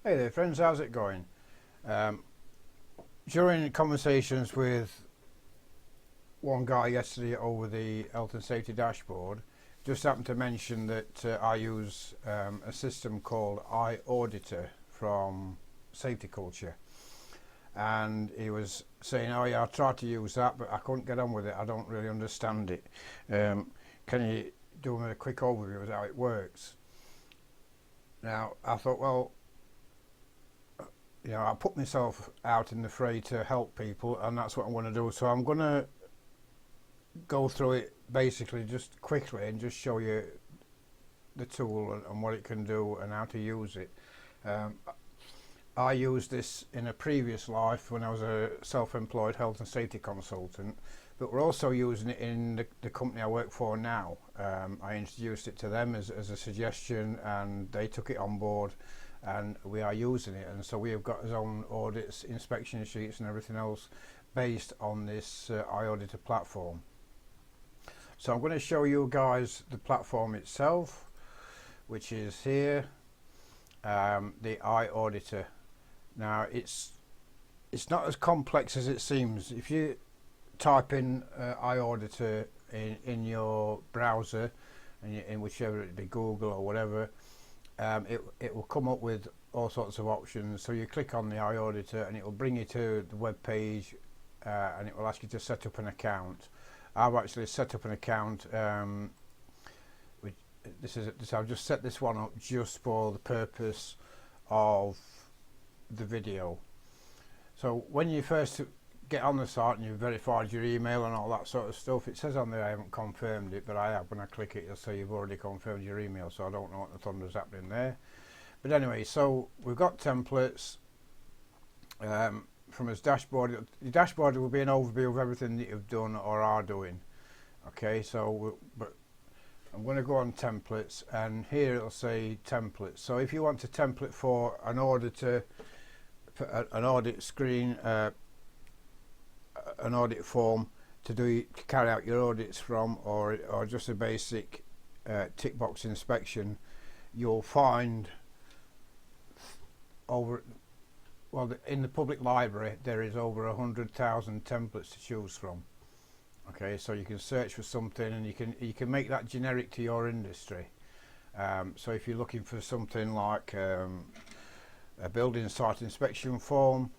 Hey there friends, how's it going? Um, During conversations with one guy yesterday over the health and safety dashboard, just happened to mention that I use a system called iAuditor from Safety Culture, and he was saying, oh yeah, I tried to use that but I couldn't get on with it, I don't really understand it. Can you do me a quick overview of how it works? Now I thought, well, I put myself out in the fray to help people, and that's what I'm going to do. So I'm going to go through it basically just quickly and just show you the tool and what it can do and how to use it. I used this in a previous life when I was a self-employed health and safety consultant, but we're also using it in the company I work for now. I introduced it to them as a suggestion, and they took it on board, and we are using it. And so we have got our own audits, inspection sheets and everything else based on this iAuditor platform. So I'm going to show you guys the platform itself, which is here, the iAuditor. Now it's not as complex as it seems. If you type in iAuditor in your browser, and in whichever it be, Google or whatever, it will come up with all sorts of options. So you click on the iAuditor and it will bring you to the web page, and it will ask you to set up an account. I've actually set up an account. I've just set this one up just for the purpose of the video. So when you first get on the site and you've verified your email and all that sort of stuff, it says on there I haven't confirmed it, but I have. When I click it, it'll say you've already confirmed your email, so I don't know what the thunder's happening there. But anyway, so we've got templates from his dashboard. The dashboard will be an overview of everything that you've done or are doing. Okay, so but I'm going to go on templates, and here it'll say templates. So if you want a template for an auditor, for an audit screen, an audit form to carry out your audits from, or just a basic tick box inspection, you'll find in the public library there is over 100,000 templates to choose from. Okay, so you can search for something and you can make that generic to your industry. So if you're looking for something like a building site inspection form,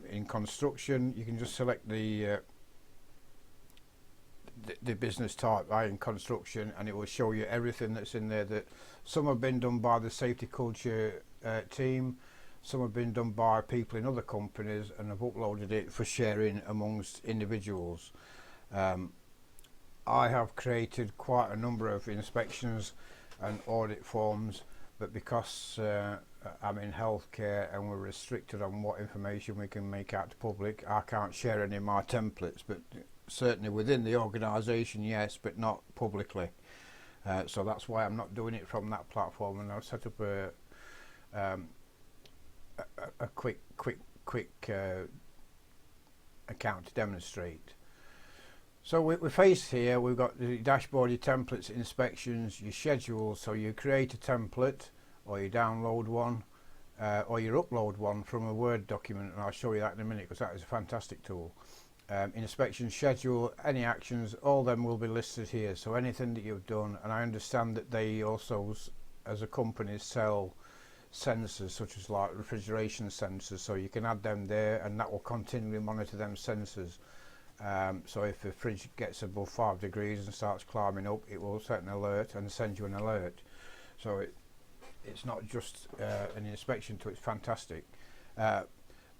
in construction, you can just select the business type in construction, and it will show you everything that's in there. That some have been done by the Safety Culture team, some have been done by people in other companies, and have uploaded it for sharing amongst individuals. I have created quite a number of inspections and audit forms, but because I'm in healthcare and we're restricted on what information we can make out to public, I can't share any of my templates, but certainly within the organisation, yes, but not publicly. So that's why I'm not doing it from that platform, and I'll set up a quick account to demonstrate. So we're faced here, we've got the dashboard, your templates, inspections, your schedules. So you create a template, or you download one, or you upload one from a Word document, and I'll show you that in a minute because that is a fantastic tool. Inspection schedule, any actions, all them will be listed here. So anything that you've done, and I understand that they also, as a company, sell sensors such as like refrigeration sensors, so you can add them there, and that will continually monitor them sensors. So if the fridge gets above 5 degrees and starts climbing up, it will set an alert and send you an alert. So it's not just an inspection tool, it's fantastic. The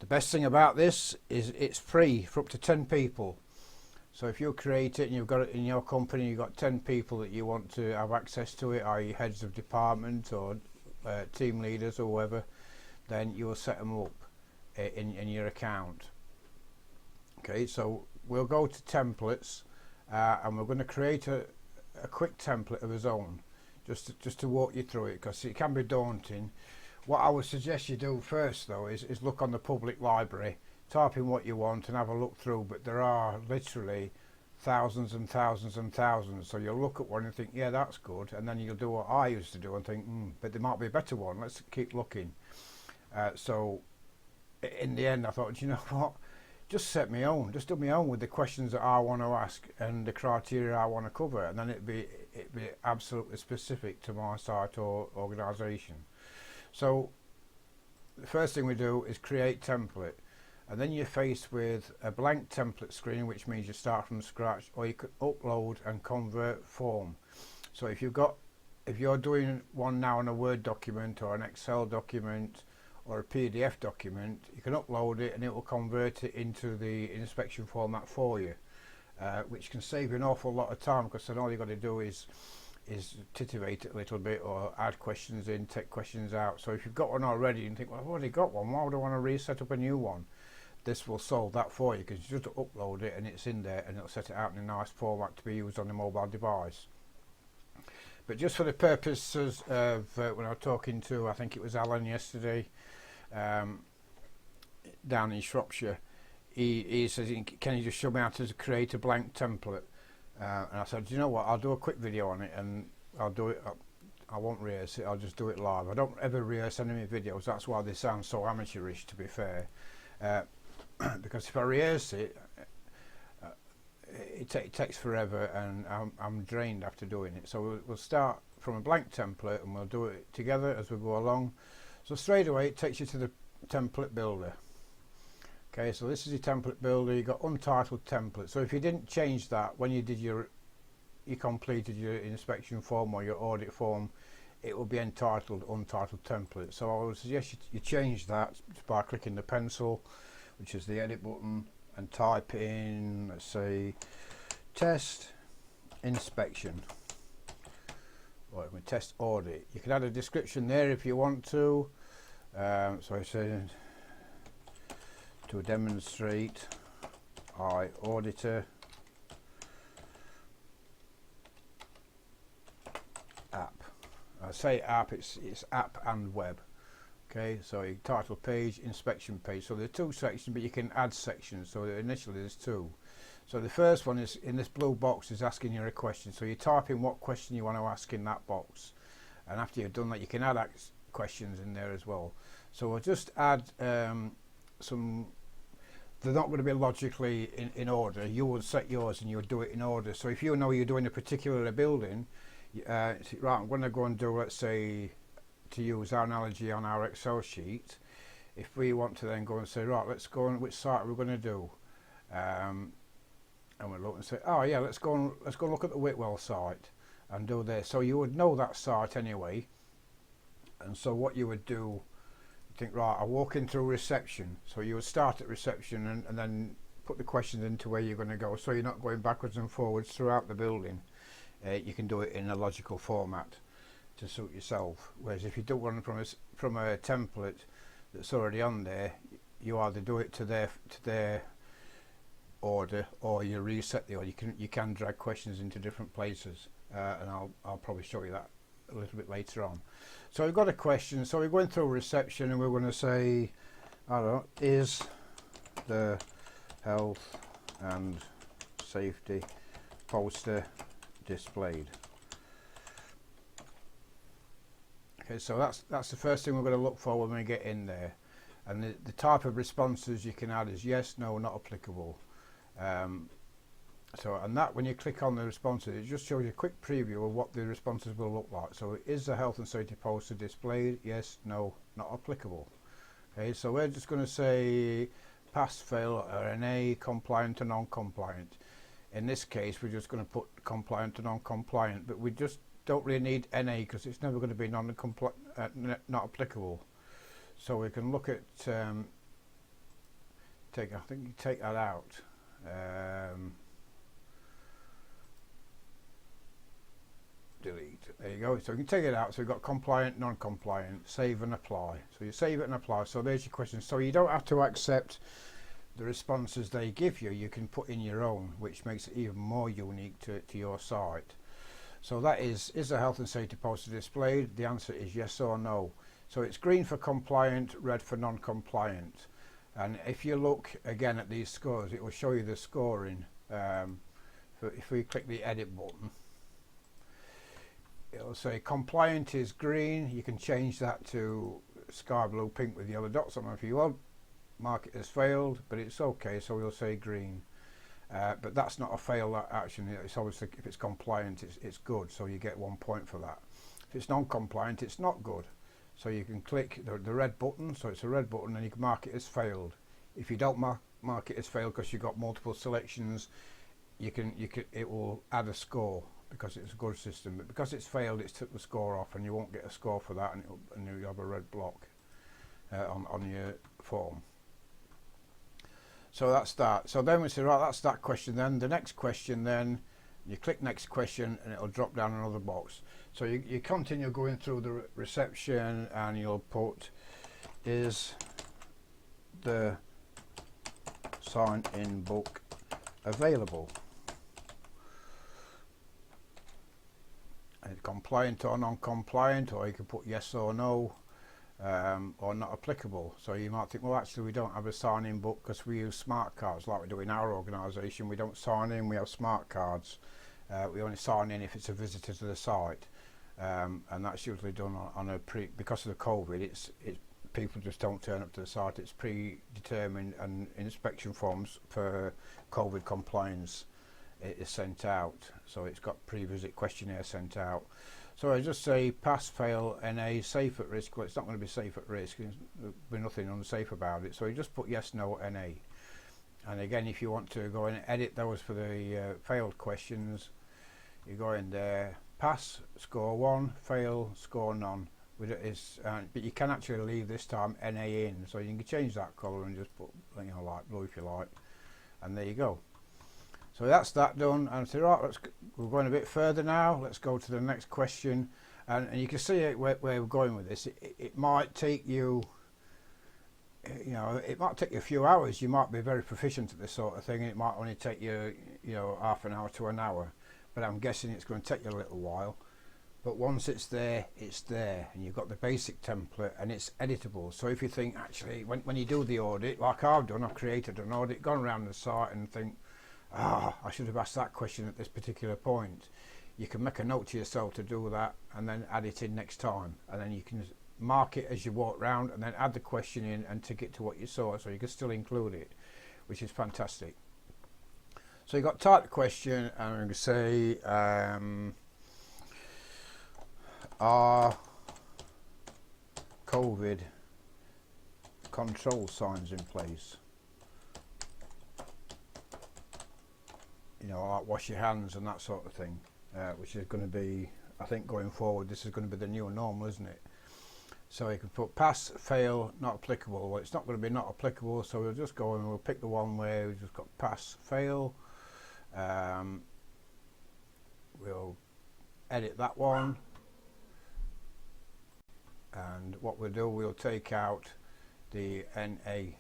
best thing about this is it's free for up to 10 people. So if you create it and you've got it in your company, you've got 10 people that you want to have access to it, i.e. heads of department or team leaders or whoever, then you will set them up in your account. Okay, so we'll go to templates, and we're going to create a quick template of its own, just to walk you through it, because it can be daunting. What I would suggest you do first though is look on the public library, type in what you want and have a look through, but there are literally thousands and thousands and thousands. So you'll look at one and think, yeah, that's good, and then you'll do what I used to do and think, but there might be a better one, let's keep looking. So in the end I thought, you know what, just set my own, just do my own with the questions that I want to ask and the criteria I want to cover, and then it'd be absolutely specific to my site or organisation. So the first thing we do is create template, and then you're faced with a blank template screen, which means you start from scratch, or you could upload and convert form. So if you're doing one now in a Word document or an Excel document or a PDF document, you can upload it and it will convert it into the inspection format for you, which can save you an awful lot of time, because then all you've got to do is titivate it a little bit or add questions in, take questions out. So if you've got one already and think, well, I've already got one, why would I want to reset up a new one? This will solve that for you, because you just upload it and it's in there, and it'll set it out in a nice format to be used on a mobile device. But just for the purposes of when I was talking to, I think it was Alan yesterday, down in Shropshire, he says, can you just show me how to create a blank template? And I said, you know what, I'll do a quick video on it, and I'll do it, I won't rehearse it, I'll just do it live. I don't ever rehearse any of my videos, that's why they sound so amateurish, to be fair. Because if I rehearse it, it takes forever, and I'm drained after doing it. So we'll start from a blank template and we'll do it together as we go along. So straight away it takes you to the template builder. Okay, so this is your template builder. You got untitled template. So if you didn't change that when you did you completed your inspection form or your audit form, it will be entitled untitled template. So I would suggest you change that by clicking the pencil, which is the edit button, and type in, let's say, test inspection, or test audit. You can add a description there if you want to. So I say to demonstrate iAuditor app. I say app, it's app and web. Okay, so you title page, inspection page. So there are two sections, but you can add sections. So initially there's two. So the first one is in this blue box, is asking you a question. So you type in what question you want to ask in that box, and after you've done that, you can add questions in there as well. So we'll just add some. They're not going to be logically in order. You would set yours and you would do it in order. So if you know you're doing a particular building, right, I'm going to go and do, let's say, to use our analogy on our Excel sheet, if we want to then go and say, right, let's go on, which site are we going to do? And we'll look and say, oh yeah, let's go look at the Whitwell site and do this. So you would know that site anyway. And so what you would do, think, right, I walk into reception. So you would start at reception and then put the questions into where you're going to go. So you're not going backwards and forwards throughout the building. You can do it in a logical format to suit yourself. Whereas if you do one from a template that's already on there, you either do it to their order, or you reset the order. You can drag questions into different places, and I'll probably show you that a little bit later on. So we've got a question. So we're going through reception, and we're going to say, I don't know, is the health and safety poster displayed? Okay, so that's the first thing we're going to look for when we get in there. And the type of responses you can add is yes, no, not applicable. So, and that, when you click on the responses, it just shows you a quick preview of what the responses will look like. So is the health and safety poster displayed? Yes, no, not applicable. Okay, so we're just going to say pass, fail, or an A, compliant or non-compliant. In this case, we're just going to put compliant or non-compliant, but we just don't really need NA because it's never going to be not applicable. So we can look at I think you take that out. Delete. There you go. So you can take it out. So we've got compliant, non-compliant, save and apply. So you save it and apply. So there's your question. So you don't have to accept the responses they give you. You can put in your own, which makes it even more unique to your site. So that is the health and safety poster displayed? The answer is yes or no. So it's green for compliant, red for non-compliant. And if you look again at these scores, it will show you the scoring. If we click the edit button, it'll say compliant is green. You can change that to sky blue, pink with yellow dots on them if you want. Mark it as failed, but it's okay, so we'll say green. But that's not a failed action. It's obviously, if it's compliant, it's good, so you get 1 point for that. If it's non-compliant, it's not good. So you can click the red button, so it's a red button, and you can mark it as failed. If you don't mark it as failed because you've got multiple selections, it will add a score because it's a good system. But because it's failed, it's took the score off, and you won't get a score for that, and you have a red block on your form. So that's that. So then we say, right, that's that question. Then the next question, then you click next question and it'll drop down another box. So you continue going through the reception, and you'll put, is the sign-in book available? And compliant or non-compliant, or you can put yes or no. Or not applicable. So you might think, well, actually we don't have a sign-in book because we use smart cards like we do in our organisation. We don't sign in, we have smart cards. We only sign in if it's a visitor to the site, and that's usually done on because of the COVID, people just don't turn up to the site. It's predetermined, and inspection forms for COVID compliance is sent out, so it's got pre-visit questionnaire sent out. So I just say pass, fail, NA, safe at risk. Well, it's not going to be safe at risk. There'll be nothing unsafe about it. So you just put yes, no, NA. And again, if you want to go in and edit those for the failed questions, you go in there, pass, score 1, fail, score none. But you can actually leave this time NA in. So you can change that colour and just put, light blue if you like. And there you go. So that's that done, and say, right, we're going a bit further now. Let's go to the next question, and you can see where we're going with this. It might take you, it might take you a few hours. You might be very proficient at this sort of thing, and it might only take you, half an hour to an hour. But I'm guessing it's going to take you a little while. But once it's there, and you've got the basic template, and it's editable. So if you think, actually, when you do the audit, like I've done, I've created an audit, gone around the site, and think, I should have asked that question at this particular point. You can make a note to yourself to do that, and then add it in next time, and then you can mark it as you walk round, and then add the question in and tick it to what you saw, so you can still include it, which is fantastic. So you've got type the question, and I'm going to say are COVID control signs in place? Like wash your hands and that sort of thing, which is going to be, I think, going forward, this is going to be the new normal, isn't it? So you can put pass, fail, not applicable. Well, it's not going to be not applicable, so we'll just go and we'll pick the one where we've just got pass, fail. We'll edit that one, and what we'll do, we'll take out the NA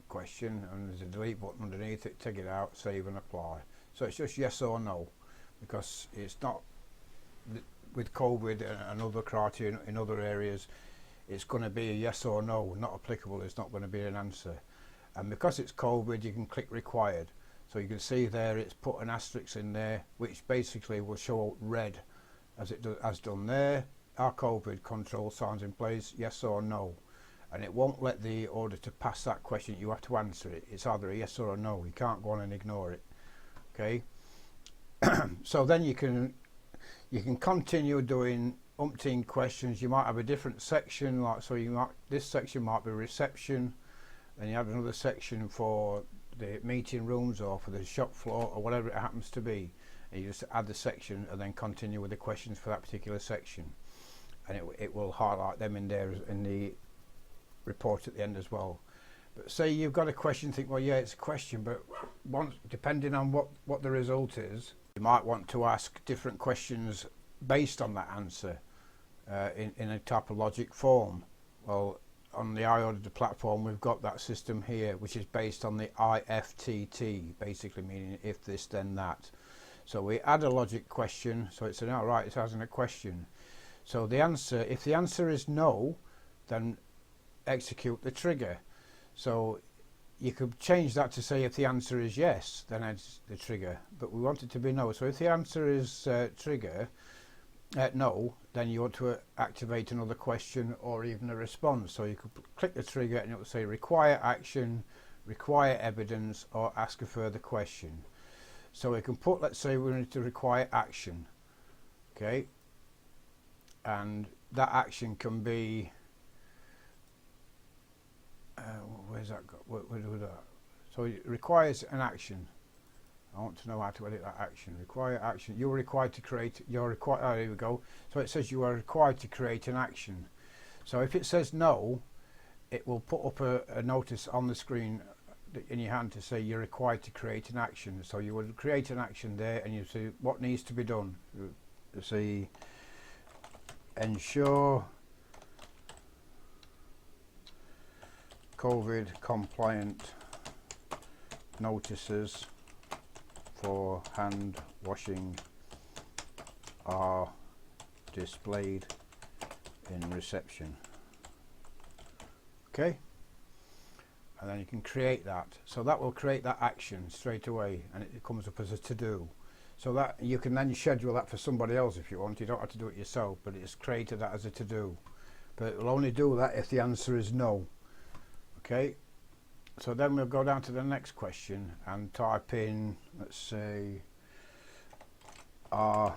question, and there's a delete button underneath it, take it out, save and apply. So it's just yes or no, because it's not, with COVID and other criteria in other areas, it's going to be a yes or no, not applicable. It's not going to be an answer. And because it's COVID, you can click required. So you can see there it's put an asterisk in there, which basically will show red as it has done there. Are COVID control signs in place, yes or no? And it won't let the auditor pass that question. You have to answer it. It's either a yes or a no. You can't go on and ignore it. Okay. So then you can continue doing umpteen questions. You might have a different section, like this section might be reception, then you have another section for the meeting rooms or for the shop floor or whatever it happens to be, and you just add the section and then continue with the questions for that particular section, and it will highlight them in there in the report at the end as well. But say you've got a question, think, well, yeah, it's a question, but depending on what the result is, you might want to ask different questions based on that answer in a typologic form. Well, on the iAuditor platform, we've got that system here, which is based on the IFTT, basically meaning if this then that. So we add a logic question, so it's an right, it's asking a question. So the answer, if the answer is no, then execute the trigger. So you could change that to say if the answer is yes, then add the trigger, but we want it to be no. So if the answer is trigger, no, then you want to activate another question or even a response. So you could click the trigger and it will say require action, require evidence, or ask a further question. So we can put, let's say we need to require action, okay, and that action can be where's that got? Where do that? So it requires an action. I want to know how to edit that action. Require action. You're required to create. You're required. Oh, here we go. So it says you are required to create an action. So if it says no, it will put up a notice on the screen in your hand to say you're required to create an action. So you would create an action there, and you see what needs to be done. You see, ensure COVID compliant notices for hand washing are displayed in reception. Okay, and then you can create that. So that will create that action straight away, and it comes up as a to-do. So that you can then schedule that for somebody else if you want. You don't have to do it yourself, but it's created that as a to-do. But it will only do that if the answer is no. Okay, so then we'll go down to the next question and type in, let's say, are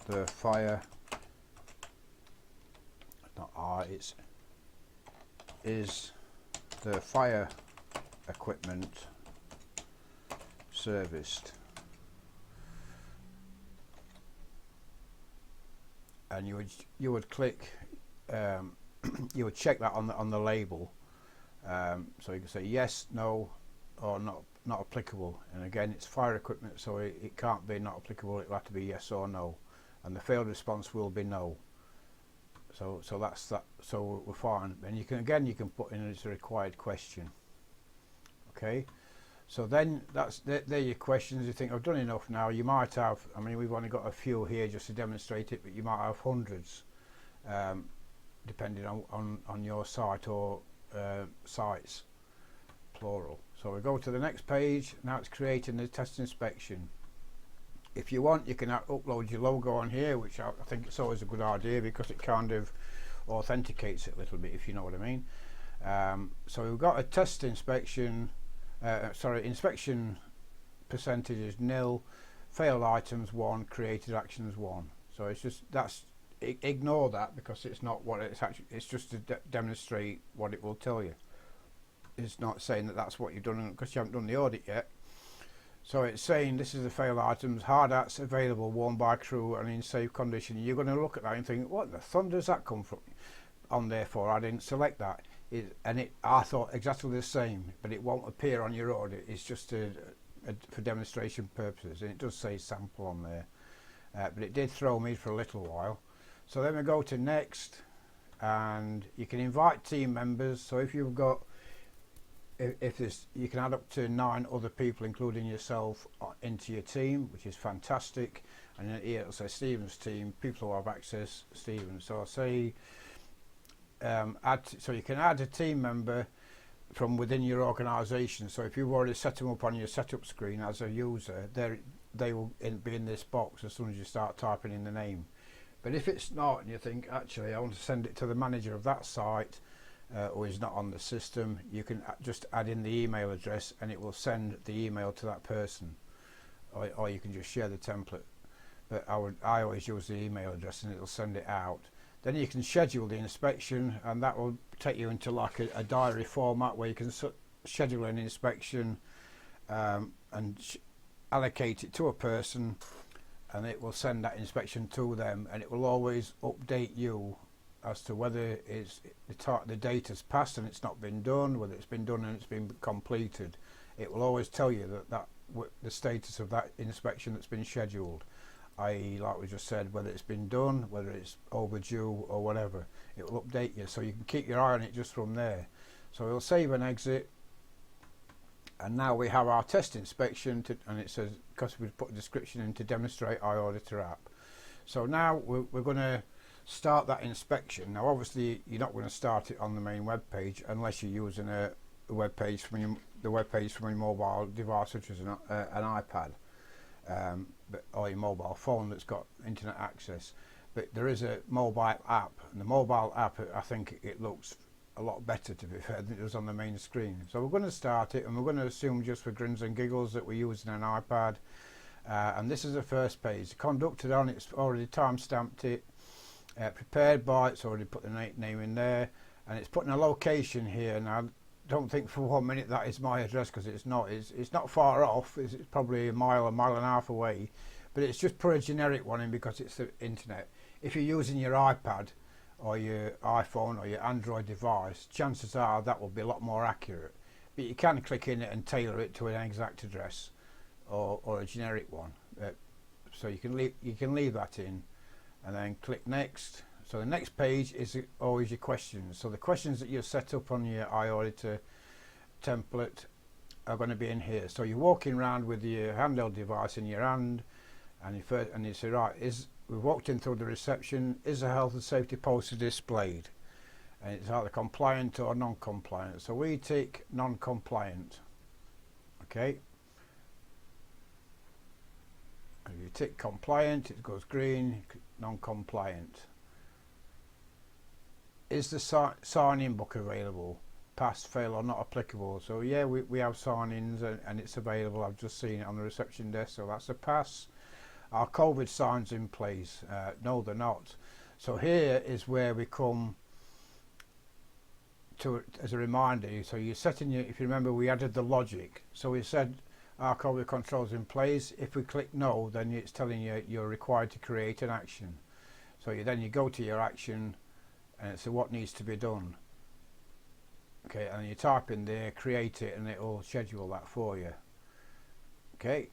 the fire, not are, it's is the fire equipment serviced? And you would click, you would check that on the label. So you can say yes, no, or not applicable. And again, it's fire equipment, so it can't be not applicable. It'll have to be yes or no, and the failed response will be no. So that's that. So we're fine. And you can put in as a required question. Okay. So then they're your questions. You think I've done enough now. You might have. I mean, we've only got a few here just to demonstrate it, but you might have hundreds, depending on your site or sites, plural. So we go to the next page. Now it's creating the test inspection. If you want, you can upload your logo on here, which I think it's always a good idea because it kind of authenticates it a little bit, if you know what I mean. So we've got a test inspection, inspection percentage is 0, failed items 1, created actions 1. So it's just, ignore that because it's not what it's actually, it's just to demonstrate what it will tell you. It's not saying that that's what you've done because you haven't done the audit yet. So it's saying this is the failed items, hard hats available, worn by crew and in safe condition. You're going to look at that and think, what the thunder does that come from on there for? I didn't select that. I thought exactly the same, but it won't appear on your audit. It's just for demonstration purposes, and it does say sample on there. But it did throw me for a little while. So then we go to next, and you can invite team members. So if you've got, you can add up to 9 other people, including yourself, into your team, which is fantastic. And then here it'll say Stephen's team, people who have access, Stephen. So I'll say, so you can add a team member from within your organisation. So if you've already set them up on your setup screen as a user, they will be in this box as soon as you start typing in the name. But if it's not, and you think, actually, I want to send it to the manager of that site, or is not on the system, you can just add in the email address and it will send the email to that person, or you can just share the template. But I always use the email address and it'll send it out. Then you can schedule the inspection, and that will take you into like a diary format where you can schedule an inspection and allocate it to a person, and it will send that inspection to them, and it will always update you as to whether it's the date has passed and it's not been done, whether it's been done and it's been completed. It will always tell you that the status of that inspection that's been scheduled, i.e. like we just said, whether it's been done, whether it's overdue or whatever. It will update you, so you can keep your eye on it just from there. So we'll save and exit, and now we have our test inspection and it says, because we've put a description in, to demonstrate iAuditor app. So now we're going to start that inspection. Now obviously you're not going to start it on the main web page unless you're using a web page from your mobile device, such as an iPad, or your mobile phone that's got internet access. but there is a mobile app, and the mobile app, I think it looks a lot better, to be fair, than it does on the main screen. So we're going to start it, and we're going to assume, just for grins and giggles, that we're using an iPad. And this is the first page. Conducted on, it's already time stamped it. Prepared by, it's already put the name in there, and it's putting a location here. And I don't think for 1 minute that is my address, because it's not. It's not far off. It's probably a mile and a half away, but it's just put a generic one in because it's the internet. If you're using your iPad or your iPhone or your Android device, chances are that will be a lot more accurate. But you can click in it and tailor it to an exact address, or a generic one. So you can leave that in, and then click next. So the next page is always your questions. So the questions that you've set up on your iAuditor template are going to be in here. So you're walking around with your handheld device in your hand, and you say, right, we've walked in through the reception, is a health and safety poster displayed? And it's either compliant or non-compliant. So we tick non-compliant. Okay. If you tick compliant, it goes green. Non-compliant. Is the sign-in book available? Pass, fail, or not applicable? So yeah, we have sign-ins, and it's available. I've just seen it on the reception desk, so that's a pass. Are COVID signs in place? No, they're not. So here is where we come to, as a reminder. So you're setting your, if you remember, we added the logic. So we said, are COVID controls in place? If we click no, then it's telling you you're required to create an action. So you go to your action, and it's what needs to be done. Okay, and you type in there, create it, and it will schedule that for you. Okay,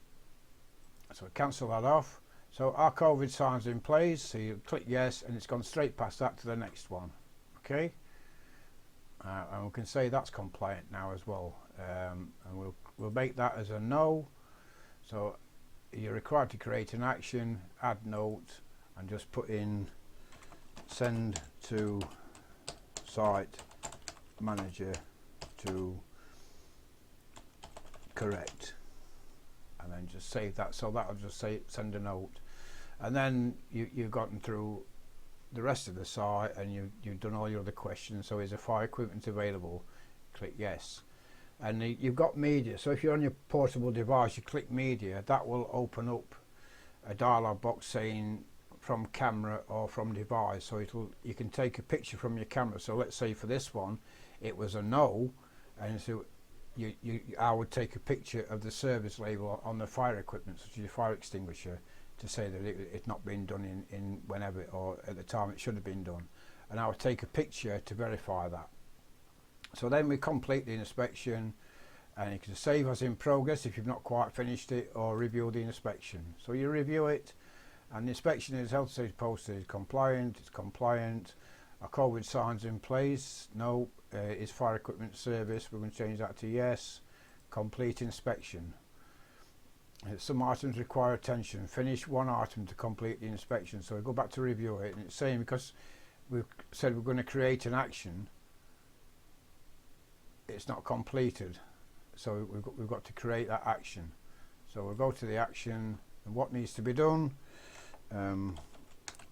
so cancel that off. So our COVID signs in place, so you click yes, and it's gone straight past that to the next one. Okay, and we can say that's compliant now as well, and we'll make that as a no. So you're required to create an action, add note, and just put in send to site manager to correct, and then just save that. So that'll just say send a note, and then you've gotten through the rest of the site, and you've done all your other questions. So is the fire equipment available? Click yes, and you've got media. So if you're on your portable device, you click media, that will open up a dialog box saying from camera or from device. So you can take a picture from your camera. So let's say for this one it was a no, and so I would take a picture of the service label on the fire equipment, such as your fire extinguisher, to say that it's not been done in whenever, or at the time it should have been done, and I would take a picture to verify that. So then we complete the inspection, and you can save as in progress if you've not quite finished it, or review the inspection. So you review it, and the inspection is health safety poster is compliant, it's compliant. Are COVID signs in place? No. Is fire equipment service? We're going to change that to yes. Complete inspection. Some items require attention. Finish one item to complete the inspection. So we go back to review it, and it's saying, because we've said we're going to create an action, it's not completed. So we've got to create that action. So we'll go to the action, and what needs to be done.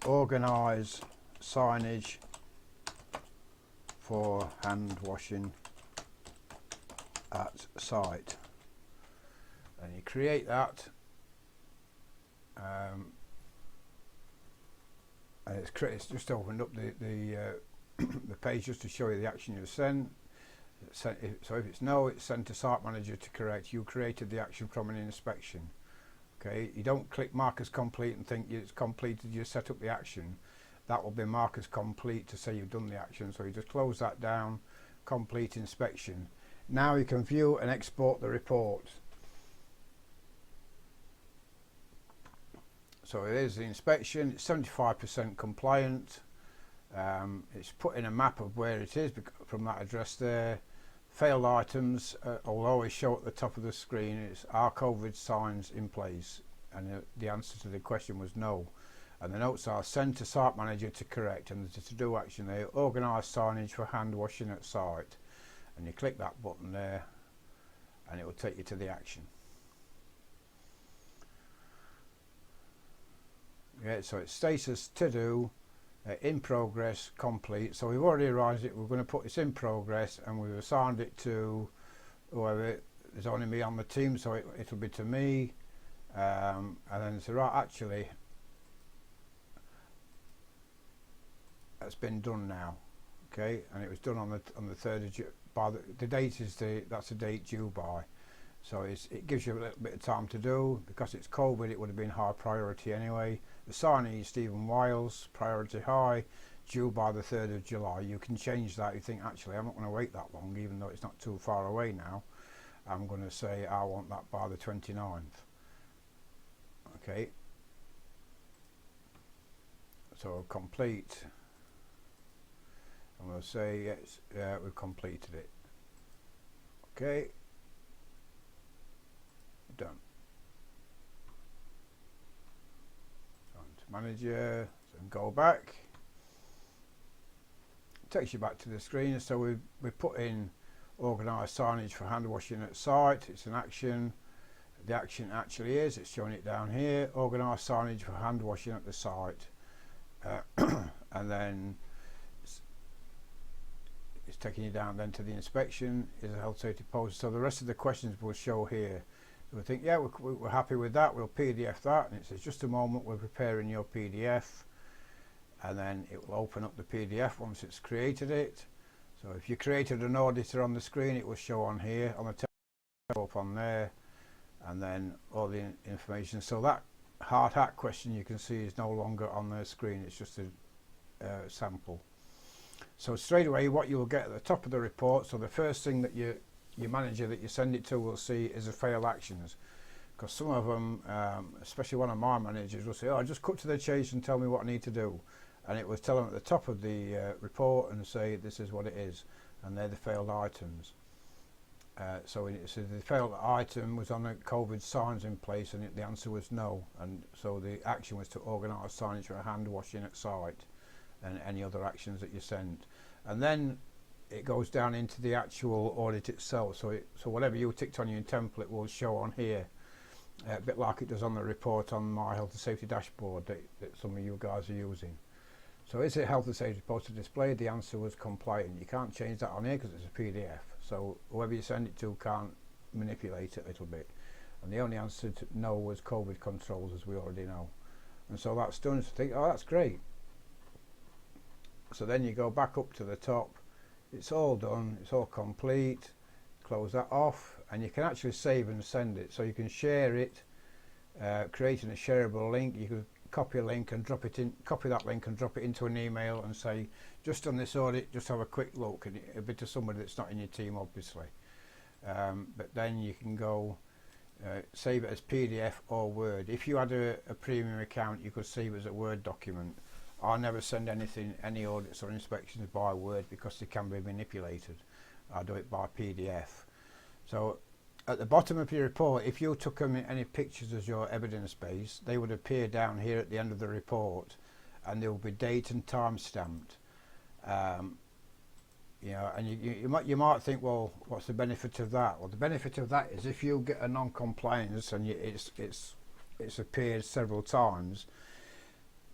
Organise signage for hand washing at site, and you create that, and it's just opened up the page just to show you the action you've sent. So if it's no, it's sent to site manager to correct. You created the action from an inspection. Okay, you don't click mark as complete and think it's completed. You set up the action. That will be marked as complete to say you've done the action. So you just close that down. Complete inspection. Now you can view and export the report. So it is the inspection. It's 75% compliant. It's put in a map of where it is from that address there. Failed items will always show at the top of the screen. It's are COVID signs in place, and the answer to the question was no. And the notes are send to site manager to correct, and the to-do action there, organise signage for hand washing at site, and you click that button there, and it will take you to the action. Yeah, so it's status to do, in progress, complete. So we've already arrived it. We're going to put this in progress, and we've assigned it to whoever. There's only me on the team, so it'll be to me. And then so right, actually, that's been done now. Okay, and it was done on the 3rd of by the date is that's the date due by. So it gives you a little bit of time to do. Because it's COVID, it would have been high priority anyway. The signee is Stephen Wiles, priority high, due by the 3rd of July. You can change that. You think, actually, I'm not going to wait that long, even though it's not too far away now. I'm going to say I want that by the 29th. Okay. So complete. And we'll say, yes, we've completed it. Okay. Done. On to manager, so go back. It takes you back to the screen. So we put in organised signage for hand washing at site. It's an action. The action actually is, it's showing it down here, organised signage for hand washing at the site. And then it's taking you down then to the inspection, is a health safety post. So the rest of the questions will show here. We think, yeah, we're happy with that, we'll PDF that, and it says just a moment, we're preparing your PDF, and then it will open up the PDF once it's created it. So if you created an auditor on the screen, it will show on here, on the tab up on there, and then all the information. So that hard hat question you can see is no longer on the screen, it's just a sample. So straight away what you'll get at the top of the report, so the first thing that your manager that you send it to will see is the failed actions, because some of them, especially one of my managers, will say, oh, just cut to the chase and tell me what I need to do, and it will tell them at the top of the report and say this is what it is, and they're the failed items. So the failed item was on the COVID signs in place, and the answer was no, and so the action was to organise signage for hand washing at site and any other actions that you sent. And then it goes down into the actual audit itself, so whatever you ticked on your template will show on here, a bit like it does on the report on my health and safety dashboard that some of you guys are using. So is it health and safety posted displayed? The answer was compliant. You can't change that on here because it's a PDF, so whoever you send it to can't manipulate it a little bit. And the only answer to no was COVID controls, as we already know. And so that's done. So think, oh, that's great. So then you go back up to the top, it's all done, it's all complete, close that off, and you can actually save and send it. So you can share it, creating a shareable link. You can copy a link and drop it in, copy that link and drop it into an email and say, just on this audit, just have a quick look, and it'll be to somebody that's not in your team, obviously. But then you can go save it as PDF or Word. If you had a premium account, you could save it as a Word document. I never send any audits or inspections by Word because they can be manipulated. I do it by PDF. So at the bottom of your report, if you took any pictures as your evidence base, they would appear down here at the end of the report, and they will be date and time stamped. You know, and you might think, well, what's the benefit of that? Well, the benefit of that is if you get a non-compliance and it's appeared several times,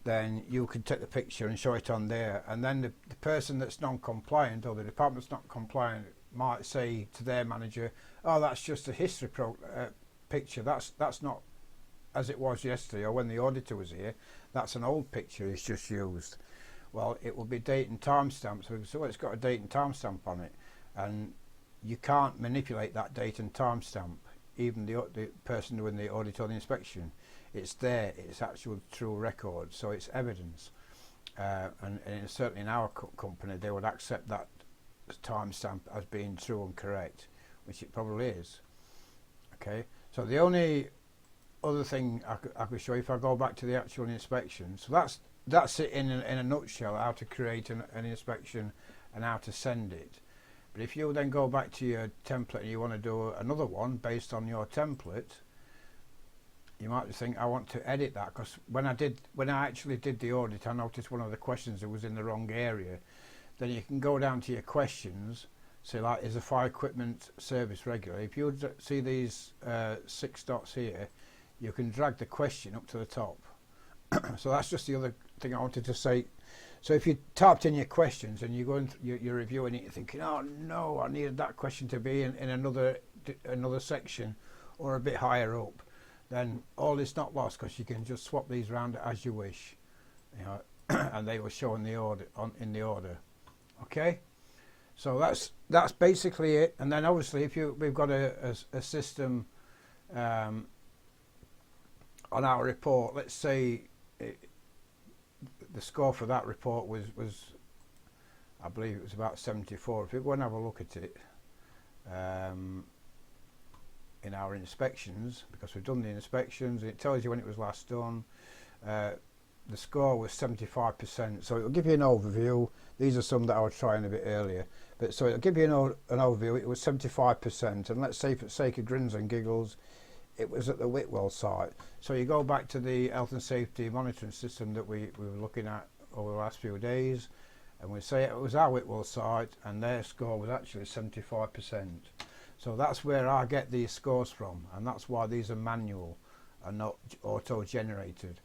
then you can take the picture and show it on there, and then the person that's non-compliant or the department that's not compliant might say to their manager, oh, that's just a history picture, that's not as it was yesterday, or when the auditor was here, that's an old picture it's just used. Well, it will be date and time stamp, so it's got a date and time stamp on it, and you can't manipulate that date and time stamp, even the person doing the audit or the inspection. It's there, it's actual true record, so it's evidence, and certainly in our company they would accept that timestamp as being true and correct, which it probably is. Okay, so the only other thing I could show you, if I go back to the actual inspection, so that's it in a nutshell, how to create an inspection and how to send it. But if you then go back to your template and you want to do another one based on your template, you might think, I want to edit that, because when I actually did the audit, I noticed one of the questions that was in the wrong area. Then you can go down to your questions, say like, is a fire equipment service regular? If you see these 6 dots here, you can drag the question up to the top, So that's just the other thing I wanted to say. So if you typed in your questions and you're going you're reviewing it, you're thinking, oh no, I needed that question to be in another section or a bit higher up, then all is not lost, because you can just swap these around as you wish, you know, and they will show in the order. Okay, so that's basically it. And then obviously if we've got a system on our report, let's say the score for that report was I believe it was about 74. If we go and have a look at it in our inspections, because we've done the inspections, it tells you when it was last done. The score was 75%, so it'll give you an overview. These are some that I was trying a bit earlier, but so it'll give you an overview. It was 75%, and let's say for the sake of grins and giggles, it was at the Whitwell site. So you go back to the health and safety monitoring system that we were looking at over the last few days, and we say it was our Whitwell site, and their score was actually 75%. So that's where I get these scores from, and that's why these are manual and not auto-generated.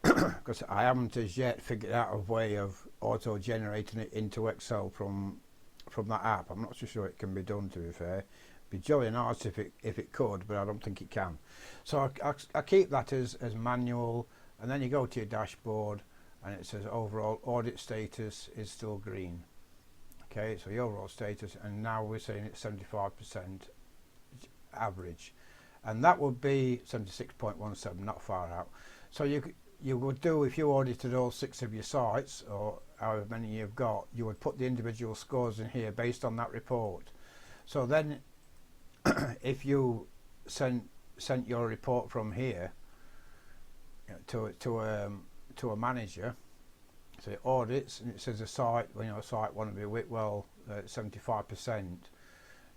Because I haven't as yet figured out a way of auto-generating it into Excel from that app. I'm not so sure it can be done, to be fair. Be jolly nice if it could, but I don't think it can. So I keep that as manual, and then you go to your dashboard and it says overall audit status is still green. Okay, so the overall status, and now we're saying it's 75% average, and that would be 76.17, not far out. So you would do, if you audited all 6 of your sites, or however many you've got, you would put the individual scores in here based on that report. So then if you sent your report from here, you know, to a manager, say audits, and it says a site, you know, site 1 would be Whitwell 75%,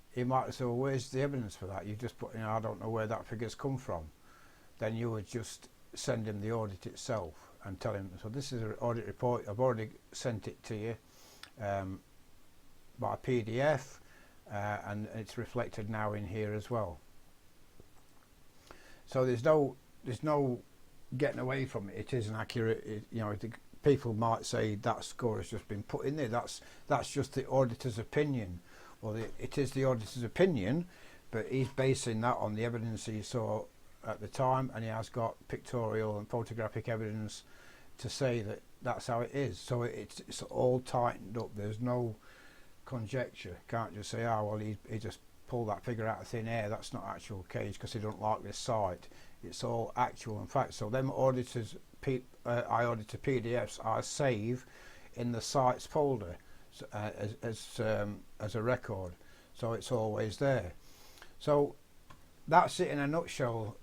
he might say, well, where's the evidence for that? You just put, you know, I don't know where that figure's come from. Then you would just send him the audit itself and tell him, so this is an audit report, I've already sent it to you by PDF, and it's reflected now in here as well. So there's no getting away from it. It is an accurate, you know, people might say that score has just been put in there. That's just the auditor's opinion. Well, it is the auditor's opinion, but he's basing that on the evidence he saw at the time, and he has got pictorial and photographic evidence to say that that's how it is. So it's all tightened up. There's no conjecture. Can't just say, oh well, he just pulled that figure out of thin air. That's not actual case because he don't like this site. It's all actual in fact. So them auditors, iAuditor PDFs, I save in the sites folder as a record, so it's always there. So that's it in a nutshell,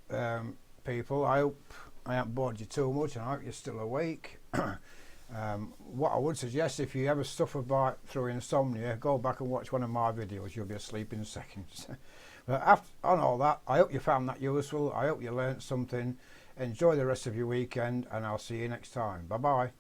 people. I hope I haven't bored you too much, and I hope you're still awake. What I would suggest, if you ever suffer through insomnia, go back and watch one of my videos. You'll be asleep in seconds. But on all that, I hope you found that useful. I hope you learnt something. Enjoy the rest of your weekend, and I'll see you next time. Bye bye.